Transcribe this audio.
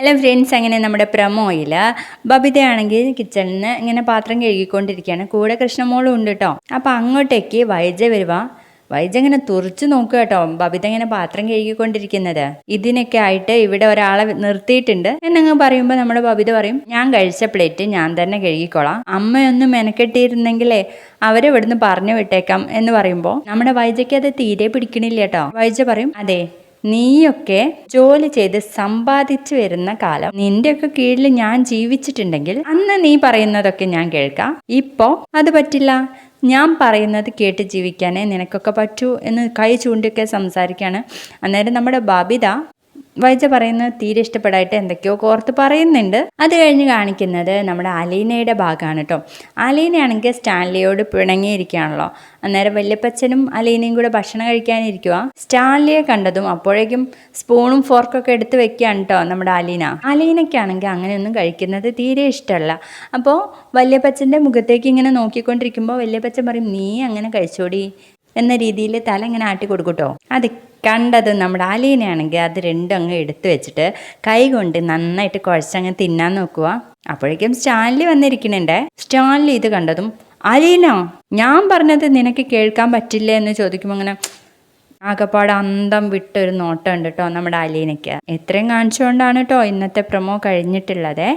Hello friends, അങ്ങനെ നമ്മുടെ പ്രമോയിൽ ബബിതയാണെങ്കിൽ കിച്ചണിൽ നിന്ന് ഇങ്ങനെ പാത്രം കഴുകിക്കൊണ്ടിരിക്കുകയാണ്. കൂടെ കൃഷ്ണമോളും ഉണ്ട് കേട്ടോ. അപ്പോൾ അങ്ങോട്ടേക്ക് വൈജ വരുക. വൈജ ഇങ്ങനെ തുറച്ചു നോക്കുക കേട്ടോ, ബബിത ഇങ്ങനെ പാത്രം കഴുകിക്കൊണ്ടിരിക്കുന്നത്. ഇതിനൊക്കെ ആയിട്ട് ഇവിടെ ഒരാളെ നിർത്തിയിട്ടുണ്ട് എന്നങ്ങ് പറയുമ്പോൾ നമ്മുടെ ബബിത പറയും, ഞാൻ കഴിച്ച പ്ലേറ്റ് ഞാൻ തന്നെ കഴുകിക്കോളാം, അമ്മയൊന്നും മെനക്കെട്ടിരുന്നെങ്കിലേ അവരെ ഇവിടുന്ന് പറഞ്ഞു വിട്ടേക്കാം എന്ന് പറയുമ്പോൾ നമ്മുടെ വൈജയ്ക്ക് അത് തീരെ പിടിക്കണില്ല കേട്ടോ. വൈജ പറയും, അതെ, നീയൊക്കെ ജോലി ചെയ്ത് സമ്പാദിച്ചു വരുന്ന കാലം നിന്റെയൊക്കെ കീഴിൽ ഞാൻ ജീവിച്ചിട്ടുണ്ടെങ്കിൽ അന്ന് നീ പറയുന്നതൊക്കെ ഞാൻ കേൾക്കാം. ഇപ്പോ അത് പറ്റില്ല, ഞാൻ പറയുന്നത് കേട്ട് ജീവിക്കാനേ നിനക്കൊക്കെ പറ്റൂ എന്ന് കൈ ചൂണ്ടിയൊക്കെ സംസാരിക്കുകയാണ്. അന്നേരം നമ്മുടെ ബബിത വൈജ പറയുന്നത് തീരെ ഇഷ്ടപ്പെടായിട്ട് എന്തൊക്കെയോ കോർത്ത് പറയുന്നുണ്ട്. അത് കഴിഞ്ഞ് കാണിക്കുന്നത് നമ്മുടെ അലീനയുടെ ഭാഗമാണ് കേട്ടോ. അലീനയാണെങ്കിൽ സ്റ്റാൻലിയോട് പിണങ്ങിയിരിക്കുകയാണല്ലോ. അന്നേരം വല്യപ്പച്ചനും അലീനയും കൂടെ ഭക്ഷണം കഴിക്കാനിരിക്കുക. സ്റ്റാൻലിയെ കണ്ടതും അപ്പോഴേക്കും സ്പൂണും ഫോർക്കൊക്കെ എടുത്ത് വെക്കുകയാണ് കേട്ടോ നമ്മുടെ അലീനയ്ക്കാണെങ്കിൽ അങ്ങനെയൊന്നും കഴിക്കുന്നത് തീരെ ഇഷ്ടമല്ല. അപ്പോൾ വല്യപ്പച്ചൻ്റെ മുഖത്തേക്ക് ഇങ്ങനെ നോക്കിക്കൊണ്ടിരിക്കുമ്പോൾ വല്യപ്പച്ചൻ പറയും, നീ അങ്ങനെ കഴിച്ചോടി എന്ന രീതിയിൽ തല ഇങ്ങനെ ആട്ടി കൊടുക്കൂട്ടോ. അത് കണ്ടത് നമ്മുടെ അലീനയാണെങ്കിൽ അത് രണ്ടും അങ്ങ് എടുത്തു വെച്ചിട്ട് കൈ കൊണ്ട് നന്നായിട്ട് കുഴച്ചങ്ങ് തിന്നാൻ നോക്കുക. അപ്പോഴേക്കും സ്റ്റാൻലി വന്നിരിക്കണുണ്ടേ. സ്റ്റാൻലി ഇത് കണ്ടതും, അലീന, ഞാൻ പറഞ്ഞത് നിനക്ക് കേൾക്കാൻ പറ്റില്ല എന്ന് ചോദിക്കുമ്പോൾ അങ്ങനെ ആകപ്പാട് അന്തം വിട്ടൊരു നോട്ടം ഉണ്ട് കേട്ടോ നമ്മുടെ അലീനയ്ക്ക്. ഇത്രയും കാണിച്ചുകൊണ്ടാണ് കേട്ടോ ഇന്നത്തെ പ്രൊമോ കഴിഞ്ഞിട്ടുള്ളത്.